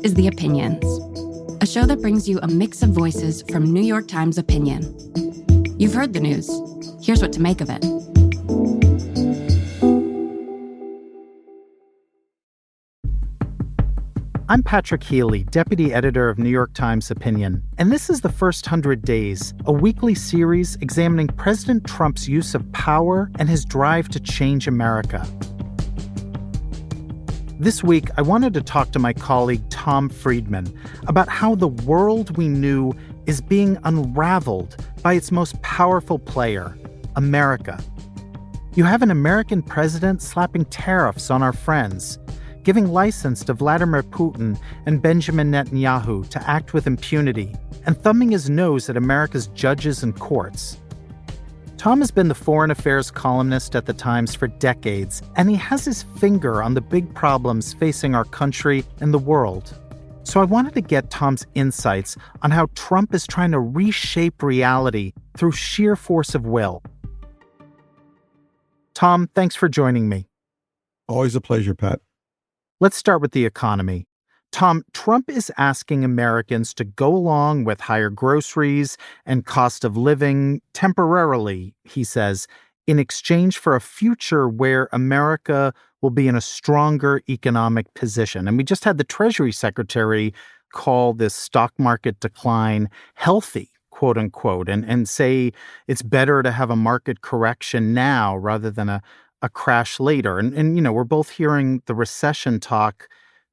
is The Opinions, a show that brings you a mix of voices from New York Times Opinion. You've heard the news. Here's what to make of it. I'm Patrick Healy, deputy editor of New York Times Opinion, and this is The First 100 Days, a weekly series examining President Trump's use of power and his drive to change America. This week, I wanted to talk to my colleague Tom Friedman about how the world we knew is being unraveled by its most powerful player, America. You have an American president slapping tariffs on our friends, giving license to Vladimir Putin and Benjamin Netanyahu to act with impunity, and thumbing his nose at America's judges and courts. Tom has been the foreign affairs columnist at the Times for decades, and he has his finger on the big problems facing our country and the world. So I wanted to get Tom's insights on how Trump is trying to reshape reality through sheer force of will. Tom, thanks for joining me. Always a pleasure, Pat. Let's start with the economy. Tom, Trump is asking Americans to go along with higher groceries and cost of living temporarily, he says, in exchange for a future where America will be in a stronger economic position. And we just had the Treasury Secretary call this stock market decline healthy, quote unquote, and say it's better to have a market correction now rather than a crash later. And you know, we're both hearing the recession talk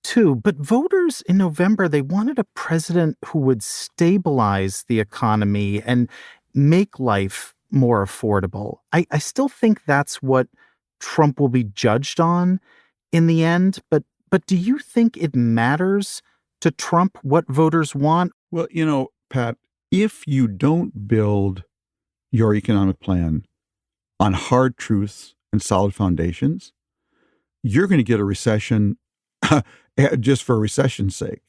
too, but voters in November, they wanted a president who would stabilize the economy and make life more affordable. I still think that's what Trump will be judged on in the end, but do you think it matters to Trump what voters want? Well, you know, Pat, if you don't build your economic plan on hard truths and solid foundations, you're going to get a recession just for recession's sake.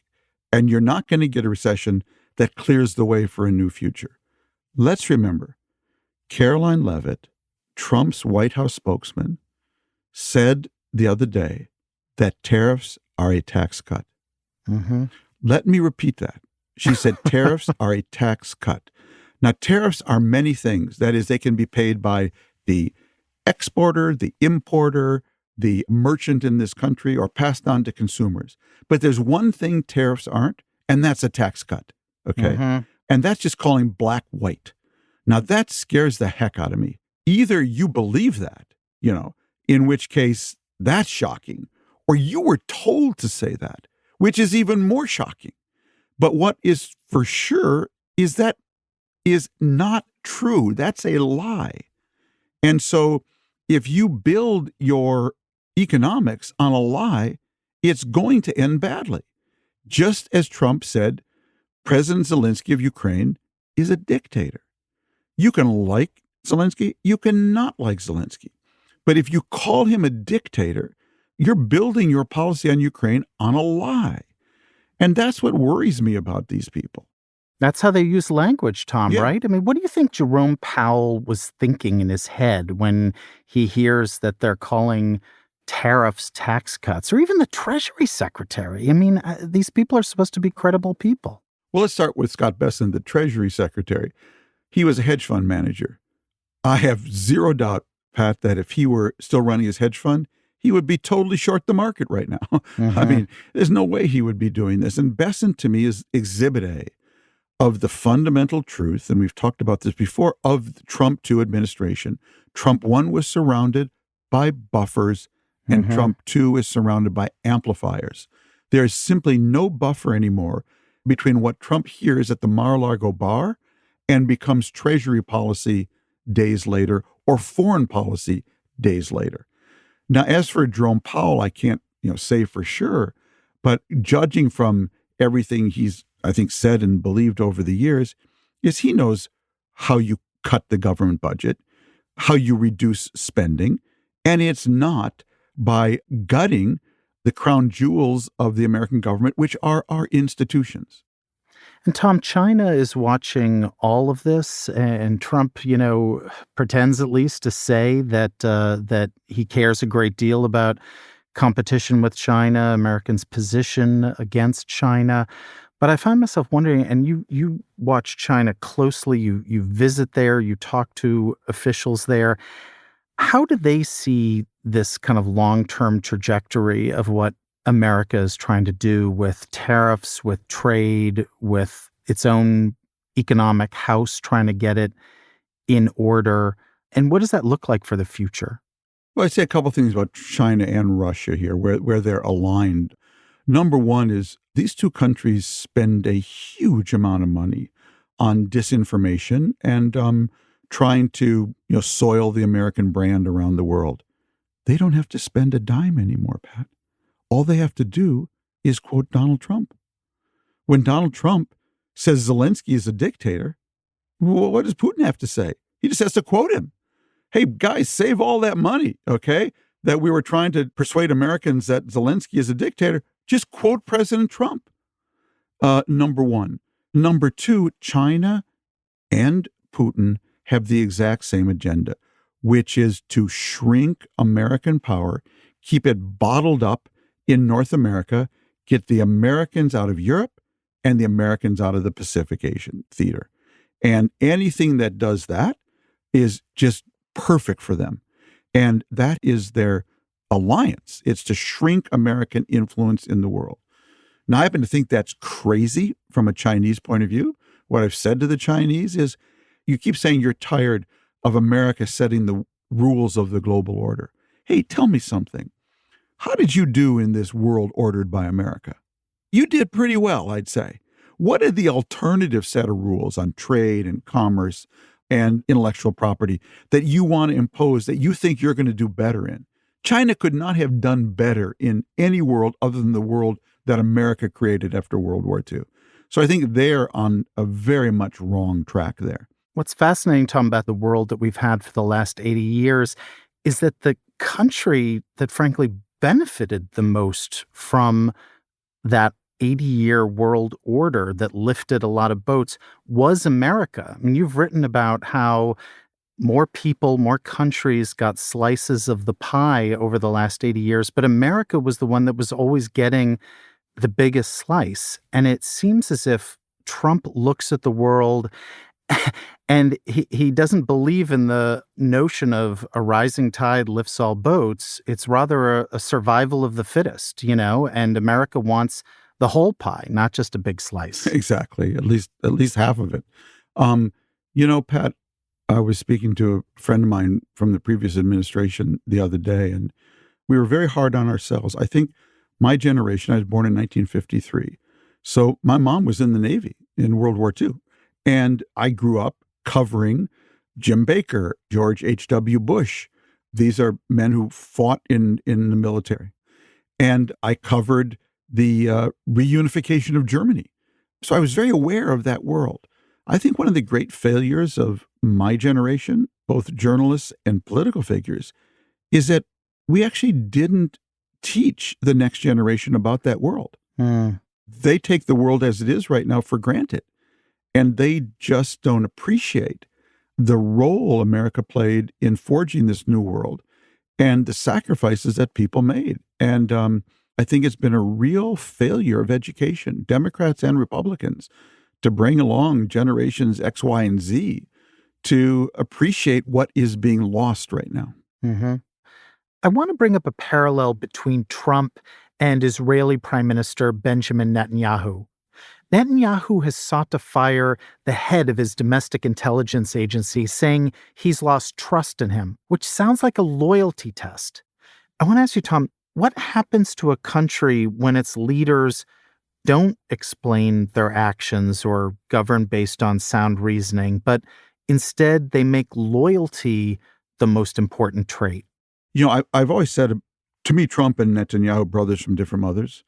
And you're not going to get a recession that clears the way for a new future. Let's remember, Caroline Leavitt, Trump's White House spokesman, said the other day that tariffs are a tax cut. Mm-hmm. Let me repeat that. She said tariffs are a tax cut. Now, tariffs are many things. That is, they can be paid by the exporter, the importer, the merchant in this country, or passed on to consumers. But there's one thing tariffs aren't, and that's a tax cut, okay? Mm-hmm. And that's just calling black white. Now, that scares the heck out of me. Either you believe that, you know, in which case that's shocking, or you were told to say that, which is even more shocking. But what is for sure is that is not true. That's a lie. And so if you build your economics on a lie, it's going to end badly. Just as Trump said, President Zelensky of Ukraine is a dictator. You can like Zelensky, you can not like Zelensky. But if you call him a dictator, you're building your policy on Ukraine on a lie. And that's what worries me about these people. That's how they use language, Tom, Yeah. right? I mean, what do you think Jerome Powell was thinking in his head when he hears that they're calling tariffs tax cuts, or even the Treasury Secretary? I mean, these people are supposed to be credible people. Well, let's start with Scott Bessent, the Treasury Secretary. He was a hedge fund manager. I have zero doubt, Pat, that if he were still running his hedge fund, he would be totally short the market right now. Mm-hmm. I mean, there's no way he would be doing this. And Bessent, to me, is exhibit A of the fundamental truth, and we've talked about this before, of the Trump 2 administration. Trump 1 was surrounded by buffers, and Trump 2 is surrounded by amplifiers. There is simply no buffer anymore between what Trump hears at the Mar-a-Lago bar and becomes Treasury policy days later or foreign policy days later. Now, as for Jerome Powell, I can't say for sure, but judging from everything he's, I think, said and believed over the years, is he knows how you cut the government budget, how you reduce spending, and it's not by gutting the crown jewels of the American government, which are our institutions. And Tom, China is watching all of this, and Trump, pretends at least to say that he cares a great deal about competition with China, Americans' position against China. But I find myself wondering, and you watch China closely, you visit there, you talk to officials there. How do they see this kind of long-term trajectory of what America is trying to do with tariffs, with trade, with its own economic house, trying to get it in order? And what does that look like for the future? Well, I'd say a couple things about China and Russia here, where they're aligned. Number one is these two countries spend a huge amount of money on disinformation and trying to soil the American brand around the world. They don't have to spend a dime anymore, Pat. All they have to do is quote Donald Trump. When Donald Trump says Zelensky is a dictator, what does Putin have to say? He just has to quote him. Hey, guys, save all that money, okay, that we were trying to persuade Americans that Zelensky is a dictator. Just quote President Trump. Number one. Number two, China and Putin have the exact same agenda, which is to shrink American power, keep it bottled up in North America, get the Americans out of Europe and the Americans out of the Pacific Asian theater. And anything that does that is just perfect for them. And that is their alliance. It's to shrink American influence in the world. Now, I happen to think that's crazy from a Chinese point of view. What I've said to the Chinese is, you keep saying you're tired of America setting the rules of the global order. Hey, tell me something. How did you do in this world ordered by America? You did pretty well, I'd say. What are the alternative set of rules on trade and commerce and intellectual property that you want to impose that you think you're going to do better in? China could not have done better in any world other than the world that America created after World War II. So I think they're on a very much wrong track there. What's fascinating, Tom, about the world that we've had for the last 80 years is that the country that frankly benefited the most from that 80-year world order that lifted a lot of boats was America. I mean, you've written about how more people, more countries got slices of the pie over the last 80 years, but America was the one that was always getting the biggest slice. And it seems as if Trump looks at the world and he doesn't believe in the notion of a rising tide lifts all boats. It's rather a survival of the fittest, and America wants the whole pie, not just a big slice. Exactly. At least half of it. Pat, I was speaking to a friend of mine from the previous administration the other day, and we were very hard on ourselves. I think my generation, I was born in 1953. So my mom was in the Navy in World War II. And I grew up covering Jim Baker, George H.W. Bush. These are men who fought in the military. And I covered the reunification of Germany. So I was very aware of that world. I think one of the great failures of my generation, both journalists and political figures, is that we actually didn't teach the next generation about that world. They take the world as it is right now for granted. And they just don't appreciate the role America played in forging this new world and the sacrifices that people made. And I think it's been a real failure of education, Democrats and Republicans, to bring along generations X, Y, and Z to appreciate what is being lost right now. Mm-hmm. I want to bring up a parallel between Trump and Israeli Prime Minister Benjamin Netanyahu. Netanyahu has sought to fire the head of his domestic intelligence agency, saying he's lost trust in him, which sounds like a loyalty test. I want to ask you, Tom, what happens to a country when its leaders don't explain their actions or govern based on sound reasoning, but instead they make loyalty the most important trait? I've always said, to me, Trump and Netanyahu are brothers from different mothers.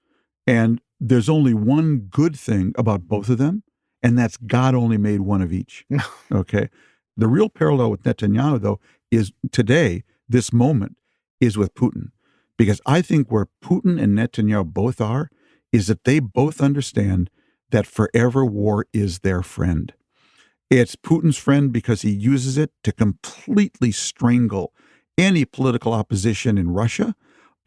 And there's only one good thing about both of them, and that's God only made one of each. Okay? The real parallel with Netanyahu, though, is today, this moment, is with Putin. Because I think where Putin and Netanyahu both are is that they both understand that forever war is their friend. It's Putin's friend because he uses it to completely strangle any political opposition in Russia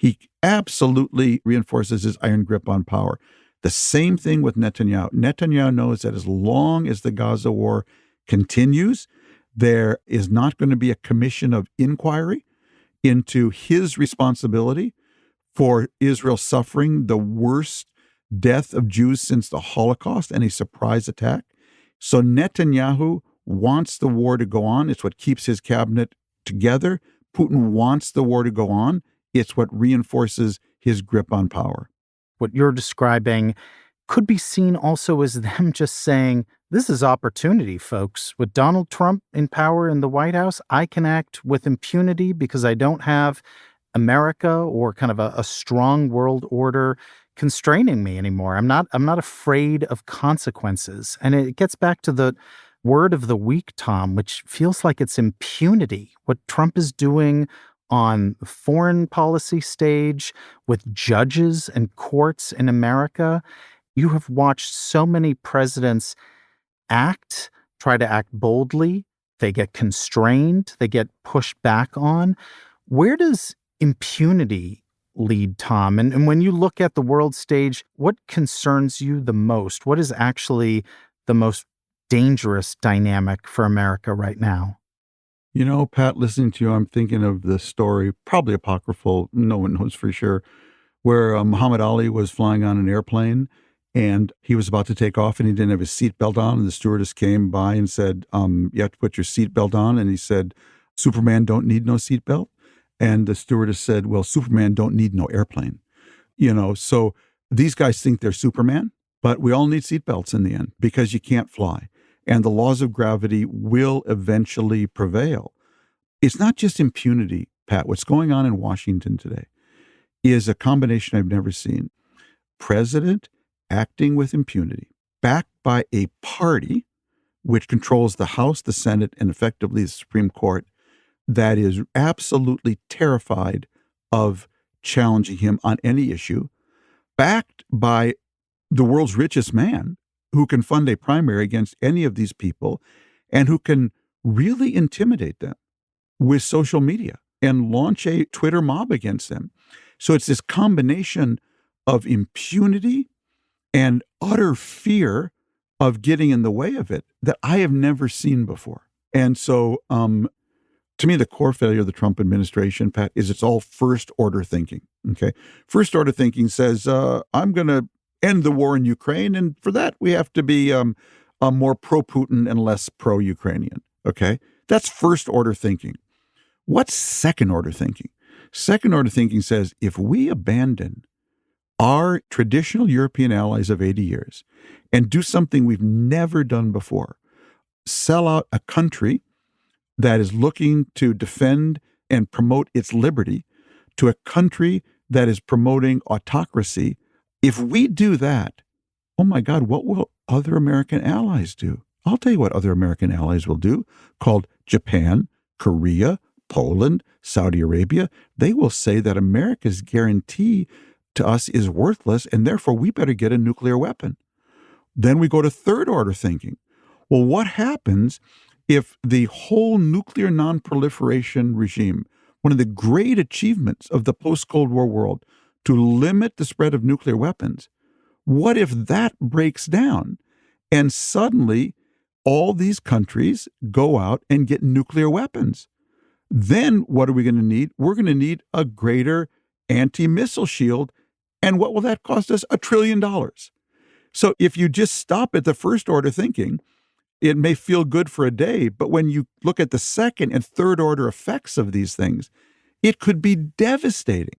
He absolutely reinforces his iron grip on power. The same thing with Netanyahu. Netanyahu knows that as long as the Gaza war continues, there is not going to be a commission of inquiry into his responsibility for Israel suffering the worst death of Jews since the Holocaust and a surprise attack. So Netanyahu wants the war to go on. It's what keeps his cabinet together. Putin wants the war to go on. It's what reinforces his grip on power. What you're describing could be seen also as them just saying, this is opportunity, folks. With Donald Trump in power in the White House, I can act with impunity because I don't have America or kind of a strong world order constraining me anymore. I'm not afraid of consequences. And it gets back to the word of the week, Tom, which feels like it's impunity. What Trump is doing on the foreign policy stage with judges and courts in America. You have watched so many presidents try to act boldly. They get constrained. They get pushed back on. Where does impunity lead, Tom? And when you look at the world stage, what concerns you the most? What is actually the most dangerous dynamic for America right now? You know, Pat, listening to you, I'm thinking of the story, probably apocryphal, no one knows for sure, where Muhammad Ali was flying on an airplane and he was about to take off and he didn't have his seatbelt on. And the stewardess came by and said, you have to put your seatbelt on. And he said, Superman don't need no seatbelt. And the stewardess said, well, Superman don't need no airplane. You know, so these guys think they're Superman, but we all need seatbelts in the end because you can't fly. And the laws of gravity will eventually prevail. It's not just impunity, Pat. What's going on in Washington today is a combination I've never seen. President acting with impunity, backed by a party which controls the House, the Senate, and effectively the Supreme Court, that is absolutely terrified of challenging him on any issue, backed by the world's richest man, who can fund a primary against any of these people and who can really intimidate them with social media and launch a Twitter mob against them. So it's this combination of impunity and utter fear of getting in the way of it that I have never seen before. And so to me, the core failure of the Trump administration, Pat, is it's all first order thinking. Okay. First order thinking says, I'm going to end the war in Ukraine. And for that, we have to be more pro-Putin and less pro-Ukrainian. Okay? That's first-order thinking. What's second-order thinking? Second-order thinking says, if we abandon our traditional European allies of 80 years and do something we've never done before, sell out a country that is looking to defend and promote its liberty to a country that is promoting autocracy, if we do that, oh my God, what will other American allies do? I'll tell you what other American allies will do, called Japan, Korea, Poland, Saudi Arabia. They will say that America's guarantee to us is worthless, and therefore we better get a nuclear weapon. Then we go to third order thinking. Well, what happens if the whole nuclear nonproliferation regime, one of the great achievements of the post-Cold War world, to limit the spread of nuclear weapons, what if that breaks down and suddenly all these countries go out and get nuclear weapons? Then what are we going to need? We're going to need a greater anti-missile shield. And what will that cost us? $1 trillion. So if you just stop at the first order thinking, it may feel good for a day, but when you look at the second and third order effects of these things, it could be devastating.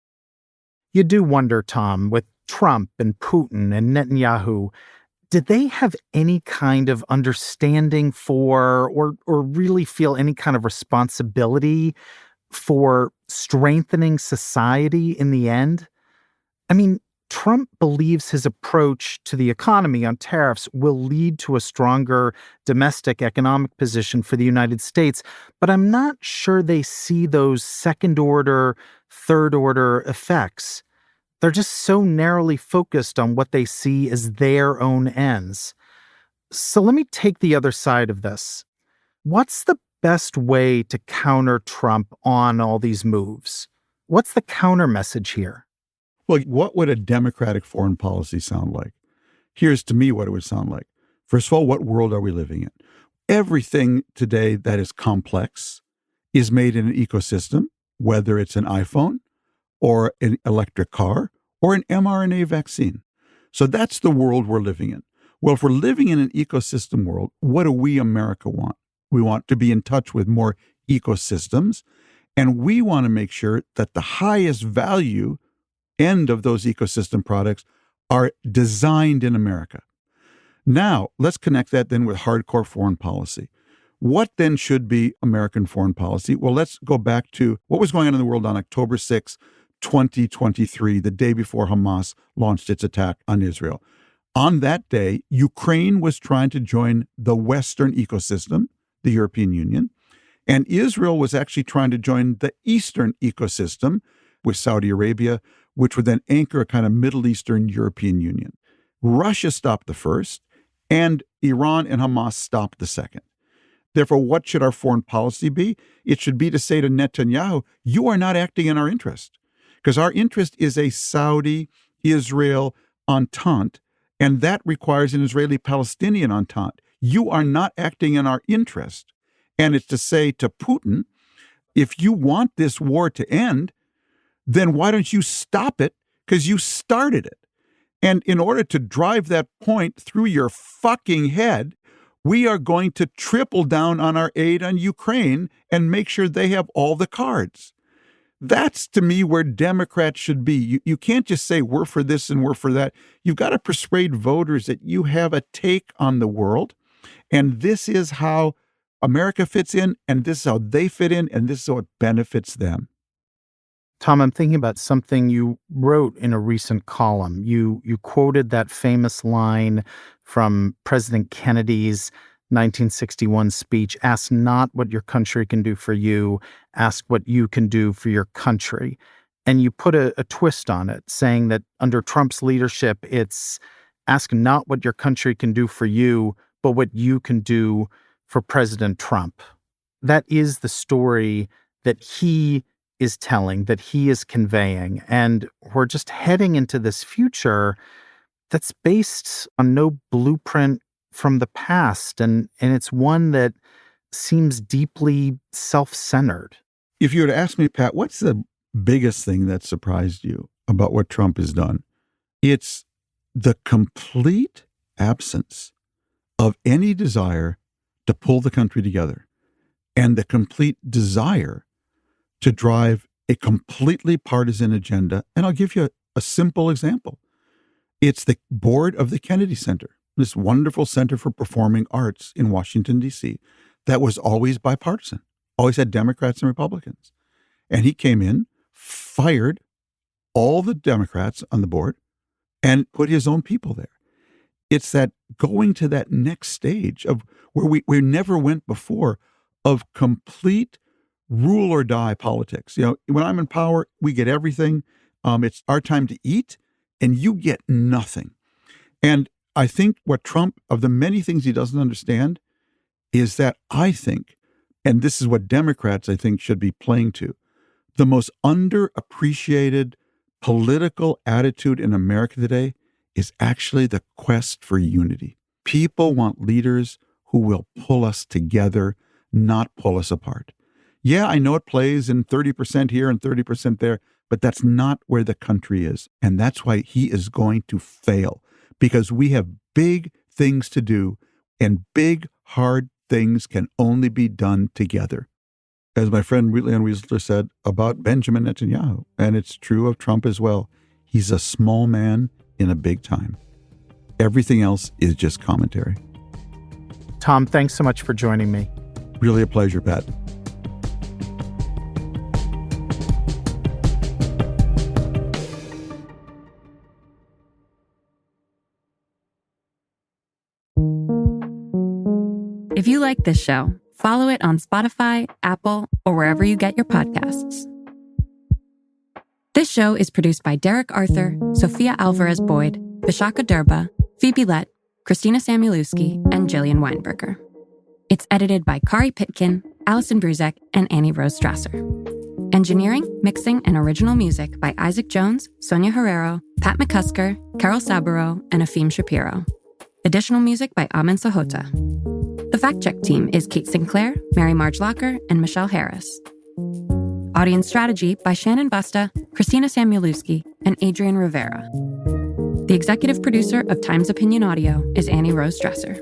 You do wonder, Tom, with Trump and Putin and Netanyahu, did they have any kind of understanding for or really feel any kind of responsibility for strengthening society in the end? I mean, Trump believes his approach to the economy on tariffs will lead to a stronger domestic economic position for the United States, but I'm not sure they see those second-order, third-order effects. They're just so narrowly focused on what they see as their own ends. So let me take the other side of this. What's the best way to counter Trump on all these moves? what's the counter message here? Well, what would a democratic foreign policy sound like? Here's to me what it would sound like. First of all, what world are we living in? Everything today that is complex is made in an ecosystem, whether it's an iPhone or an electric car or an mRNA vaccine. So that's the world we're living in. Well, if we're living in an ecosystem world, what do we, America, want? We want to be in touch with more ecosystems, and we want to make sure that the highest value end of those ecosystem products are designed in America. Now, let's connect that then with hardcore foreign policy. What then should be American foreign policy? Well, let's go back to what was going on in the world on October 6, 2023, the day before Hamas launched its attack on Israel. On that day, Ukraine was trying to join the Western ecosystem, the European Union, and Israel was actually trying to join the Eastern ecosystem with Saudi Arabia, which would then anchor a kind of Middle Eastern European Union. Russia stopped the first, and Iran and Hamas stopped the second. Therefore, what should our foreign policy be? It should be to say to Netanyahu, you are not acting in our interest, because our interest is a Saudi-Israel entente, and that requires an Israeli-Palestinian entente. You are not acting in our interest. And it's to say to Putin, if you want this war to end, then why don't you stop it? Because you started it. And in order to drive that point through your fucking head, we are going to triple down on our aid on Ukraine and make sure they have all the cards. That's, to me, where Democrats should be. You can't just say we're for this and we're for that. You've got to persuade voters that you have a take on the world, and this is how America fits in, and this is how they fit in, and this is how it benefits them. Tom, I'm thinking about something you wrote in a recent column. You quoted that famous line from President Kennedy's 1961 speech, ask not what your country can do for you, ask what you can do for your country. And you put a twist on it, saying that under Trump's leadership, it's ask not what your country can do for you, but what you can do for President Trump. That is the story that he is telling, that he is conveying. And we're just heading into this future that's based on no blueprint from the past. And it's one that seems deeply self-centered. If you were to ask me, Pat, what's the biggest thing that surprised you about what Trump has done? It's the complete absence of any desire to pull the country together and the complete desire to drive a completely partisan agenda. And I'll give you a simple example. It's the board of the Kennedy Center, this wonderful Center for Performing Arts in Washington, D.C., that was always bipartisan, always had Democrats and Republicans. And he came in, fired all the Democrats on the board, and put his own people there. It's that going to that next stage of where we never went before, of complete rule or die politics. You know, when I'm in power, we get everything. It's our time to eat, and you get nothing. And I think what Trump, of the many things he doesn't understand, is that I think, and this is what Democrats, I think, should be playing to, the most underappreciated political attitude in America today is actually the quest for unity. People want leaders who will pull us together, not pull us apart. Yeah, I know it plays in 30% here and 30% there, but that's not where the country is. And that's why he is going to fail, because we have big things to do, and big, hard things can only be done together. As my friend Leon Wiesler said about Benjamin Netanyahu, and it's true of Trump as well, he's a small man in a big time. Everything else is just commentary. Tom, thanks so much for joining me. Really a pleasure, Pat. If you like this show, follow it on Spotify, Apple, or wherever you get your podcasts. This show is produced by Derek Arthur, Sophia Alvarez-Boyd, Vishaka Durba, Phoebe Lett, Christina Samuelewski, and Jillian Weinberger. It's edited by Kari Pitkin, Allison Bruzek, and Annie Rose Strasser. Engineering, mixing, and original music by Isaac Jones, Sonia Herrero, Pat McCusker, Carol Saburo, and Afim Shapiro. Additional music by Amin Sahota. The fact-check team is Kate Sinclair, Mary Marge Locker, and Michelle Harris. Audience strategy by Shannon Busta, Christina Samuelewski, and Adrian Rivera. The executive producer of Times Opinion Audio is Annie Rose Dresser.